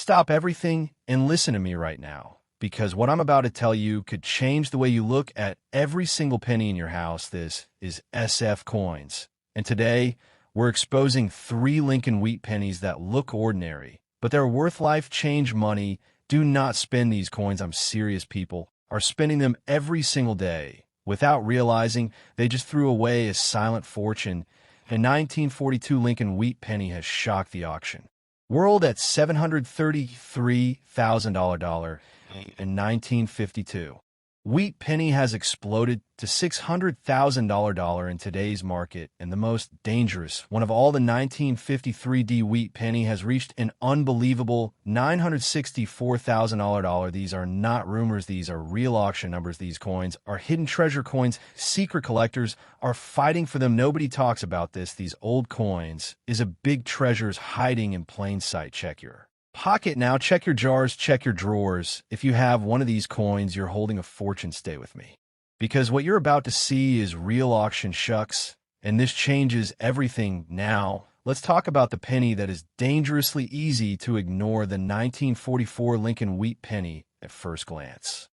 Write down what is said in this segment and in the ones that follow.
Stop everything and listen to me right now, because what I'm about to tell you could change the way you look at every single penny in your house. This is SF Coins. And today, we're exposing 3 Lincoln Wheat Pennies that look ordinary, but they're worth life-change money. Do not spend these coins. I'm serious. People are spending them every single day. Without realizing, they just threw away a silent fortune. A 1942 Lincoln Wheat Penny has shocked the auction world at $733,000 in 1952. Wheat penny has exploded to $600,000 in today's market, and the most dangerous one of all, the 1953 D wheat penny, has reached an unbelievable $964,000. These are not rumors, these are real auction numbers. These coins are hidden treasure coins. Secret collectors are fighting for them. Nobody talks about this. These old coins is a big treasures hiding in plain sight. Check your pocket now. Check your jars, check your drawers. If you have one of these coins, you're holding a fortune. Stay with me, because what you're about to see is real auction shucks, and this changes everything. Now, let's talk about the penny that is dangerously easy to ignore, the 1944 Lincoln Wheat Penny. At first glance,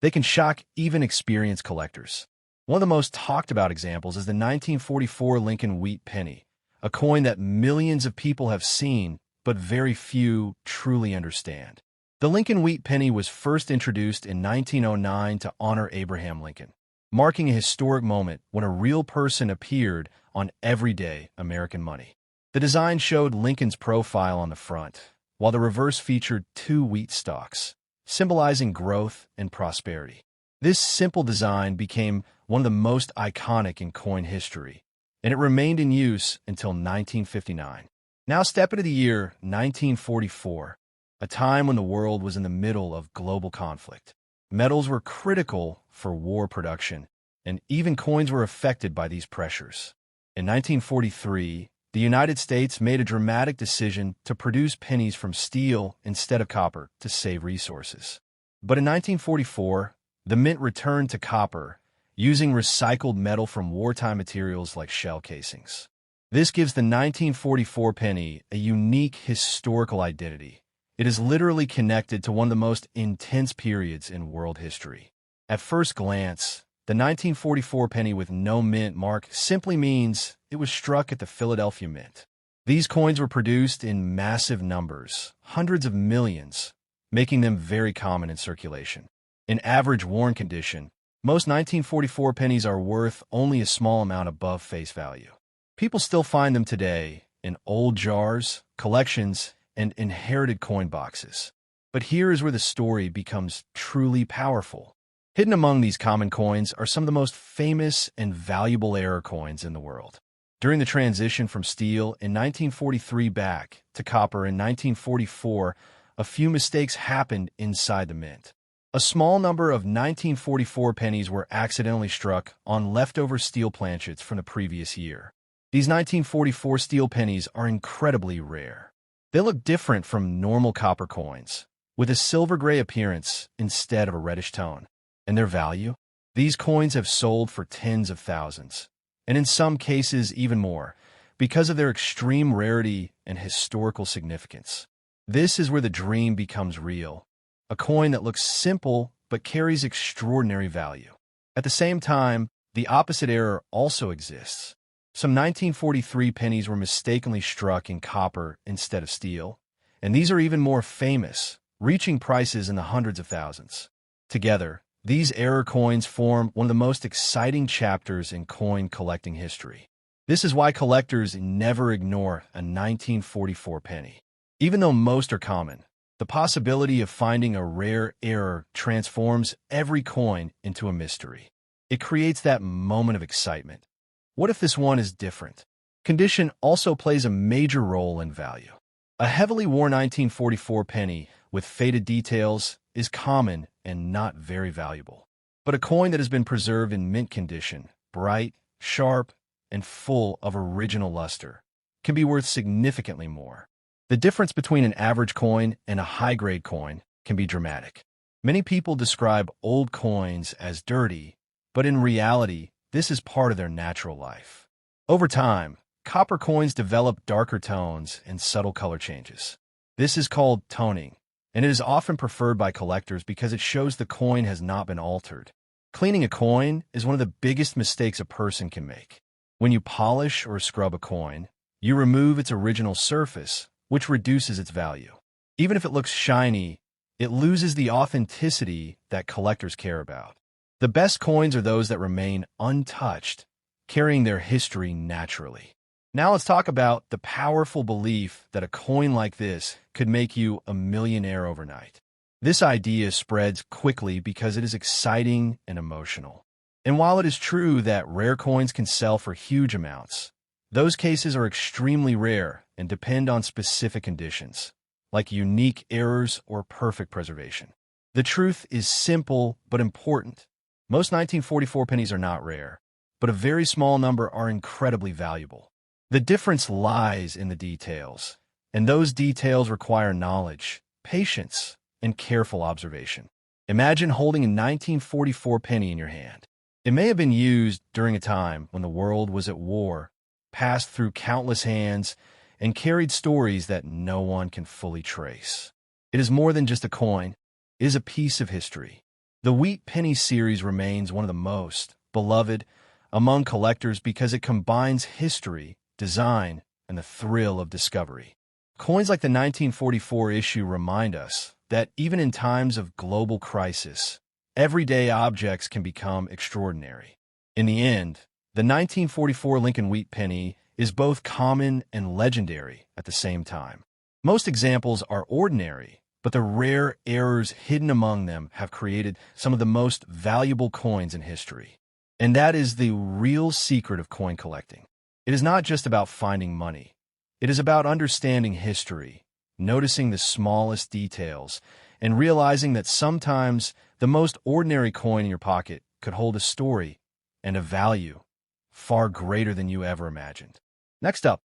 they can shock even experienced collectors. One of the most talked about examples is the 1944 Lincoln Wheat Penny, a coin that millions of people have seen, but very few truly understand. The Lincoln Wheat Penny was first introduced in 1909 to honor Abraham Lincoln, marking a historic moment when a real person appeared on everyday American money. The design showed Lincoln's profile on the front, while the reverse featured 2 wheat stalks, symbolizing growth and prosperity. This simple design became one of the most iconic in coin history, and it remained in use until 1959. Now step into the year 1944, a time when the world was in the middle of global conflict. Metals were critical for war production, and even coins were affected by these pressures. In 1943, the United States made a dramatic decision to produce pennies from steel instead of copper to save resources. But in 1944, the mint returned to copper, using recycled metal from wartime materials like shell casings. This gives the 1944 penny a unique historical identity. It is literally connected to one of the most intense periods in world history. At first glance, the 1944 penny with no mint mark simply means it was struck at the Philadelphia Mint. These coins were produced in massive numbers, hundreds of millions, making them very common in circulation. In average worn condition, most 1944 pennies are worth only a small amount above face value. People still find them today in old jars, collections, and inherited coin boxes. But here is where the story becomes truly powerful. Hidden among these common coins are some of the most famous and valuable error coins in the world. During the transition from steel in 1943 back to copper in 1944, a few mistakes happened inside the mint. A small number of 1944 pennies were accidentally struck on leftover steel planchets from the previous year. These 1944 steel pennies are incredibly rare. They look different from normal copper coins, with a silver-gray appearance instead of a reddish tone. And their value? These coins have sold for tens of thousands, and in some cases even more, because of their extreme rarity and historical significance. This is where the dream becomes real. A coin that looks simple but carries extraordinary value. At the same time, the opposite error also exists. Some 1943 pennies were mistakenly struck in copper instead of steel, and these are even more famous, reaching prices in the hundreds of thousands. Together, these error coins form one of the most exciting chapters in coin collecting history. This is why collectors never ignore a 1944 penny. Even though most are common, the possibility of finding a rare error transforms every coin into a mystery. It creates that moment of excitement. What if this one is different? Condition also plays a major role in value. A heavily worn 1944 penny with faded details is common and not very valuable. But a coin that has been preserved in mint condition, bright, sharp, and full of original luster, can be worth significantly more. The difference between an average coin and a high-grade coin can be dramatic. Many people describe old coins as dirty, but in reality, this is part of their natural life. Over time, copper coins develop darker tones and subtle color changes. This is called toning, and it is often preferred by collectors because it shows the coin has not been altered. Cleaning a coin is one of the biggest mistakes a person can make. When you polish or scrub a coin, you remove its original surface, which reduces its value. Even if it looks shiny, it loses the authenticity that collectors care about. The best coins are those that remain untouched, carrying their history naturally. Now let's talk about the powerful belief that a coin like this could make you a millionaire overnight. This idea spreads quickly because it is exciting and emotional. And while it is true that rare coins can sell for huge amounts, those cases are extremely rare and depend on specific conditions, like unique errors or perfect preservation. The truth is simple but important. Most 1944 pennies are not rare, but a very small number are incredibly valuable. The difference lies in the details, and those details require knowledge, patience, and careful observation. Imagine holding a 1944 penny in your hand. It may have been used during a time when the world was at war, passed through countless hands, and carried stories that no one can fully trace. It is more than just a coin. It is a piece of history. The Wheat Penny series remains one of the most beloved among collectors because it combines history, design, and the thrill of discovery. Coins like the 1944 issue remind us that even in times of global crisis, everyday objects can become extraordinary. In the end, the 1944 Lincoln Wheat Penny is both common and legendary at the same time. Most examples are ordinary, but the rare errors hidden among them have created some of the most valuable coins in history. And that is the real secret of coin collecting. It is not just about finding money. It is about understanding history, noticing the smallest details, and realizing that sometimes the most ordinary coin in your pocket could hold a story and a value far greater than you ever imagined. Next up,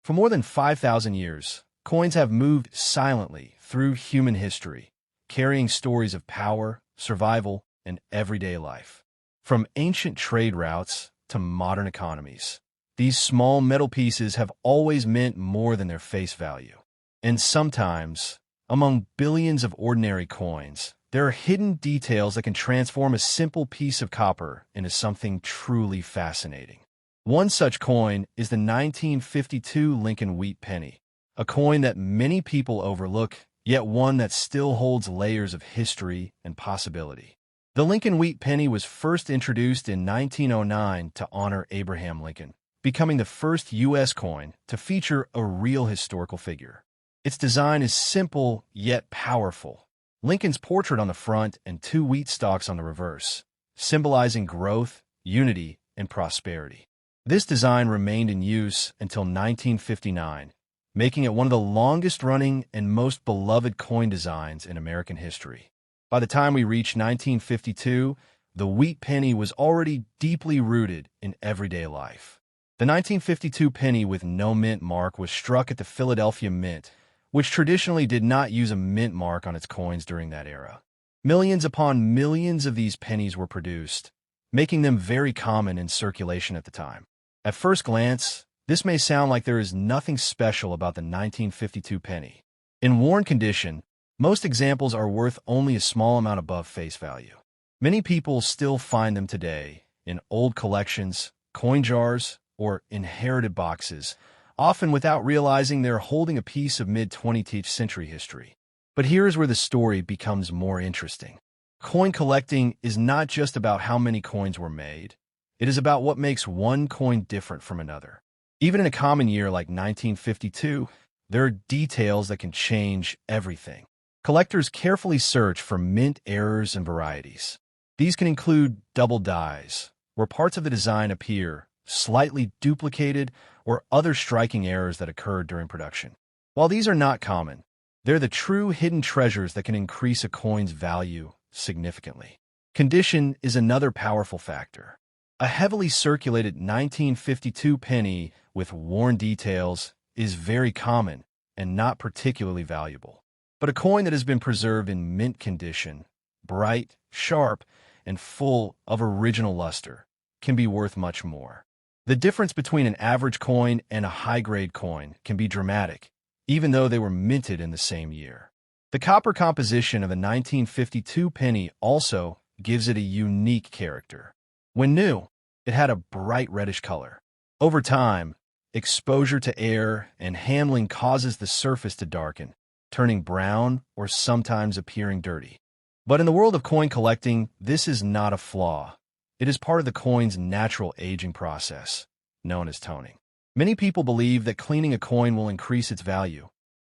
for more than 5,000 years, coins have moved silently through human history, carrying stories of power, survival, and everyday life. From ancient trade routes to modern economies, these small metal pieces have always meant more than their face value. And sometimes, among billions of ordinary coins, there are hidden details that can transform a simple piece of copper into something truly fascinating. One such coin is the 1952 Lincoln Wheat Penny, a coin that many people overlook, yet one that still holds layers of history and possibility. The Lincoln Wheat Penny was first introduced in 1909 to honor Abraham Lincoln, becoming the first U.S. coin to feature a real historical figure. Its design is simple yet powerful. Lincoln's portrait on the front and two wheat stalks on the reverse, symbolizing growth, unity, and prosperity. This design remained in use until 1959, making it one of the longest-running and most beloved coin designs in American history. By the time we reached 1952, the wheat penny was already deeply rooted in everyday life. The 1952 penny with no mint mark was struck at the Philadelphia Mint, which traditionally did not use a mint mark on its coins during that era. Millions upon millions of these pennies were produced, making them very common in circulation at the time. At first glance, this may sound like there is nothing special about the 1952 penny. In worn condition, most examples are worth only a small amount above face value. Many people still find them today in old collections, coin jars, or inherited boxes, often without realizing they're holding a piece of mid-20th century history. But here's where the story becomes more interesting. Coin collecting is not just about how many coins were made. It is about what makes one coin different from another. Even in a common year like 1952, there are details that can change everything. Collectors carefully search for mint errors and varieties. These can include double dies, where parts of the design appear slightly duplicated, or other striking errors that occurred during production. While these are not common, they're the true hidden treasures that can increase a coin's value significantly. Condition is another powerful factor. A heavily circulated 1952 penny with worn details is very common and not particularly valuable. But a coin that has been preserved in mint condition, bright, sharp, and full of original luster, can be worth much more. The difference between an average coin and a high-grade coin can be dramatic, even though they were minted in the same year. The copper composition of a 1952 penny also gives it a unique character. When new, it had a bright reddish color. Over time, exposure to air and handling causes the surface to darken, turning brown or sometimes appearing dirty. But in the world of coin collecting, this is not a flaw. It is part of the coin's natural aging process, known as toning. Many people believe that cleaning a coin will increase its value,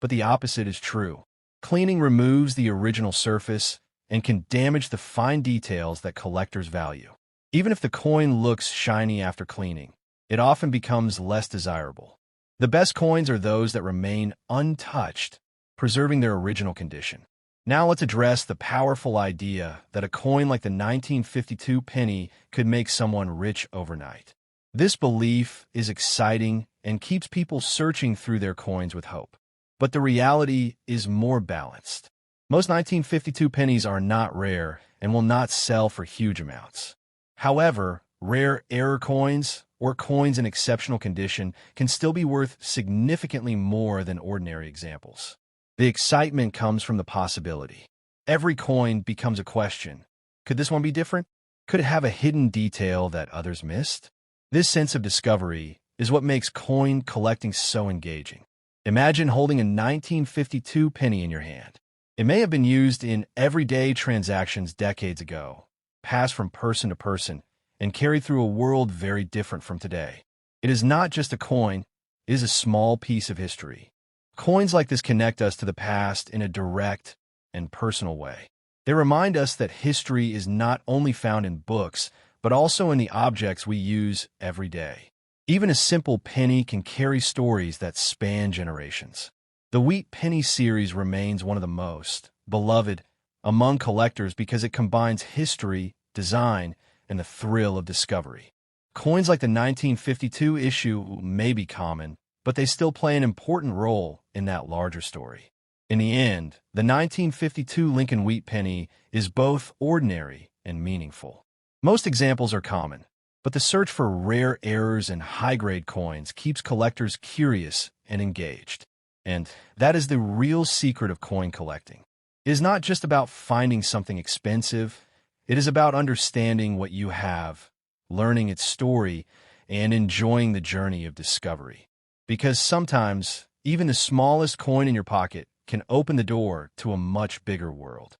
but the opposite is true. Cleaning removes the original surface and can damage the fine details that collectors value. Even if the coin looks shiny after cleaning, it often becomes less desirable. The best coins are those that remain untouched, preserving their original condition. Now let's address the powerful idea that a coin like the 1952 penny could make someone rich overnight. This belief is exciting and keeps people searching through their coins with hope. But the reality is more balanced. Most 1952 pennies are not rare and will not sell for huge amounts. However, rare error coins or coins in exceptional condition can still be worth significantly more than ordinary examples. The excitement comes from the possibility. Every coin becomes a question. Could this one be different? Could it have a hidden detail that others missed? This sense of discovery is what makes coin collecting so engaging. Imagine holding a 1952 penny in your hand. It may have been used in everyday transactions decades ago, passed from person to person, and carried through a world very different from today. It is not just a coin, it is a small piece of history. Coins like this connect us to the past in a direct and personal way. They remind us that history is not only found in books, but also in the objects we use every day. Even a simple penny can carry stories that span generations. The Wheat Penny series remains one of the most beloved among collectors because it combines history, design, and the thrill of discovery. Coins like the 1952 issue may be common, but they still play an important role in that larger story. In the end, the 1952 Lincoln Wheat Penny is both ordinary and meaningful. Most examples are common, but the search for rare errors and high-grade coins keeps collectors curious and engaged. And that is the real secret of coin collecting. It is not just about finding something expensive, it is about understanding what you have, learning its story, and enjoying the journey of discovery. Because sometimes, even the smallest coin in your pocket can open the door to a much bigger world.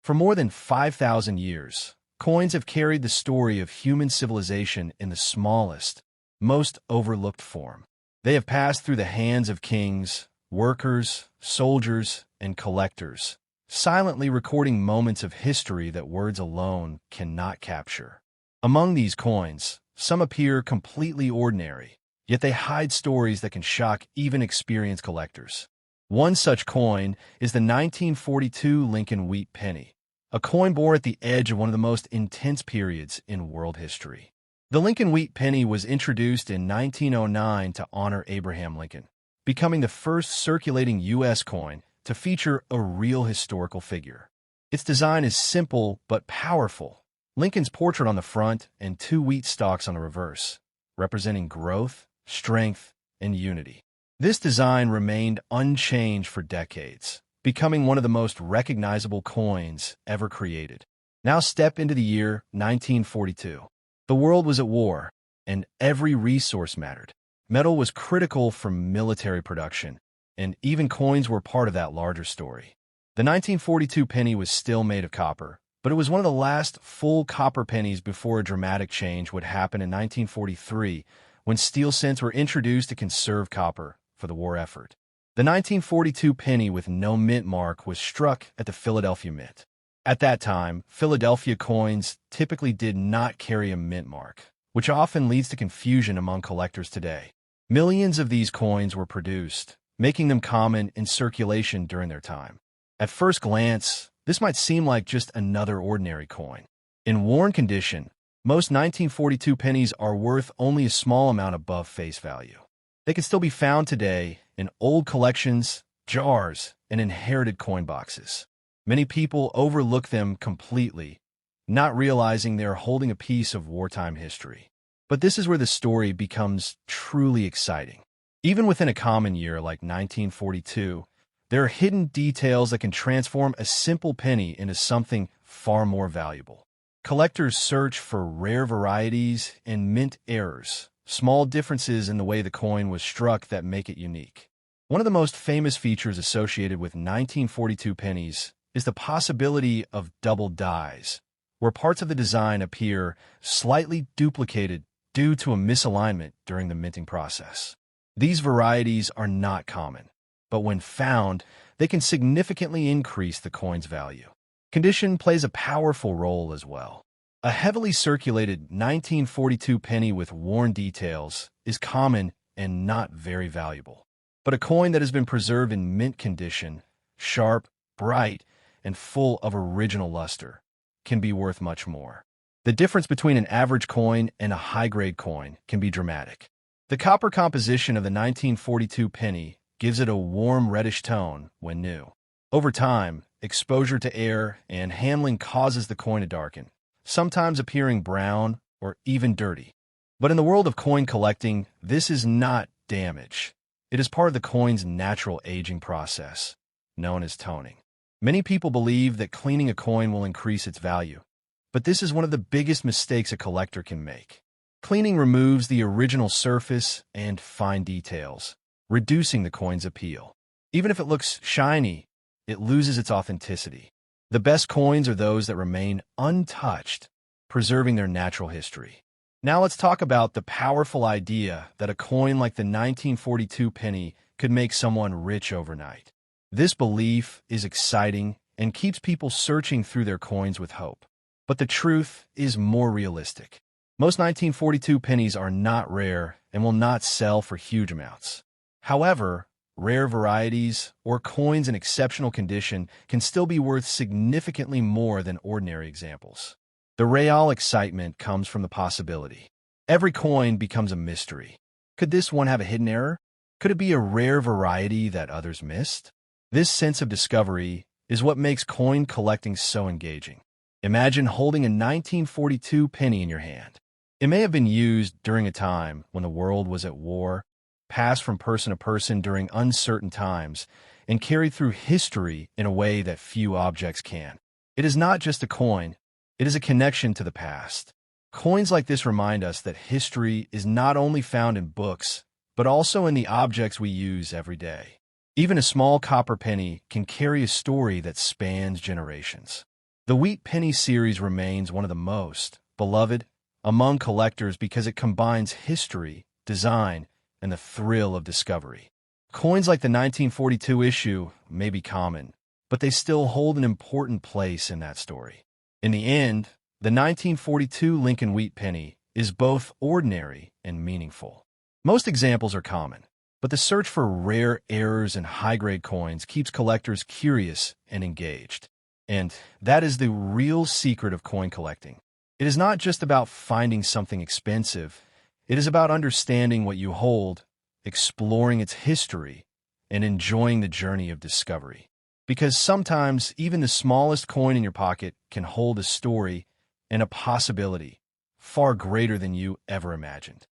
For more than 5,000 years, coins have carried the story of human civilization in the smallest, most overlooked form. They have passed through the hands of kings, workers, soldiers, and collectors, silently recording moments of history that words alone cannot capture. Among these coins, some appear completely ordinary, yet they hide stories that can shock even experienced collectors. One such coin is the 1942 Lincoln Wheat Penny, a coin born at the edge of one of the most intense periods in world history. The Lincoln Wheat Penny was introduced in 1909 to honor Abraham Lincoln, becoming the first circulating U.S. coin to feature a real historical figure. Its design is simple but powerful. Lincoln's portrait on the front and two wheat stalks on the reverse, representing growth, strength, and unity. This design remained unchanged for decades, becoming one of the most recognizable coins ever created. Now step into the year 1942. The world was at war, and every resource mattered. Metal was critical for military production, and even coins were part of that larger story. The 1942 penny was still made of copper, but it was one of the last full copper pennies before a dramatic change would happen in 1943 when steel cents were introduced to conserve copper for the war effort. The 1942 penny with no mint mark was struck at the Philadelphia Mint. At that time, Philadelphia coins typically did not carry a mint mark, which often leads to confusion among collectors today. Millions of these coins were produced, making them common in circulation during their time. At first glance, this might seem like just another ordinary coin. In worn condition, most 1942 pennies are worth only a small amount above face value. They can still be found today in old collections, jars, and inherited coin boxes. Many people overlook them completely, not realizing they are holding a piece of wartime history. But this is where the story becomes truly exciting. Even within a common year like 1942, there are hidden details that can transform a simple penny into something far more valuable. Collectors search for rare varieties and mint errors, small differences in the way the coin was struck that make it unique. One of the most famous features associated with 1942 pennies is the possibility of double dies, where parts of the design appear slightly duplicated due to a misalignment during the minting process. These varieties are not common, but when found, they can significantly increase the coin's value. Condition plays a powerful role as well. A heavily circulated 1942 penny with worn details is common and not very valuable. But a coin that has been preserved in mint condition, sharp, bright, and full of original luster, can be worth much more. The difference between an average coin and a high-grade coin can be dramatic. The copper composition of the 1942 penny gives it a warm reddish tone when new. Over time, exposure to air and handling causes the coin to darken, sometimes appearing brown or even dirty. But in the world of coin collecting, this is not damage. It is part of the coin's natural aging process, known as toning. Many people believe that cleaning a coin will increase its value, but this is one of the biggest mistakes a collector can make. Cleaning removes the original surface and fine details, reducing the coin's appeal. Even if it looks shiny, it loses its authenticity. The best coins are those that remain untouched, preserving their natural history. Now let's talk about the powerful idea that a coin like the 1942 penny could make someone rich overnight. This belief is exciting and keeps people searching through their coins with hope. But the truth is more realistic. Most 1942 pennies are not rare and will not sell for huge amounts. However, rare varieties or coins in exceptional condition can still be worth significantly more than ordinary examples. The real excitement comes from the possibility. Every coin becomes a mystery. Could this one have a hidden error? Could it be a rare variety that others missed? This sense of discovery is what makes coin collecting so engaging. Imagine holding a 1942 penny in your hand. It may have been used during a time when the world was at war, passed from person to person during uncertain times, and carried through history in a way that few objects can. It is not just a coin, it is a connection to the past. Coins like this remind us that history is not only found in books, but also in the objects we use every day. Even a small copper penny can carry a story that spans generations. The Wheat Penny series remains one of the most beloved among collectors because it combines history, design, and the thrill of discovery. Coins like the 1942 issue may be common, but they still hold an important place in that story. In the end, the 1942 Lincoln Wheat Penny is both ordinary and meaningful. Most examples are common, but the search for rare errors in high-grade coins keeps collectors curious and engaged. And that is the real secret of coin collecting. It is not just about finding something expensive. It is about understanding what you hold, exploring its history, and enjoying the journey of discovery. Because sometimes even the smallest coin in your pocket can hold a story and a possibility far greater than you ever imagined.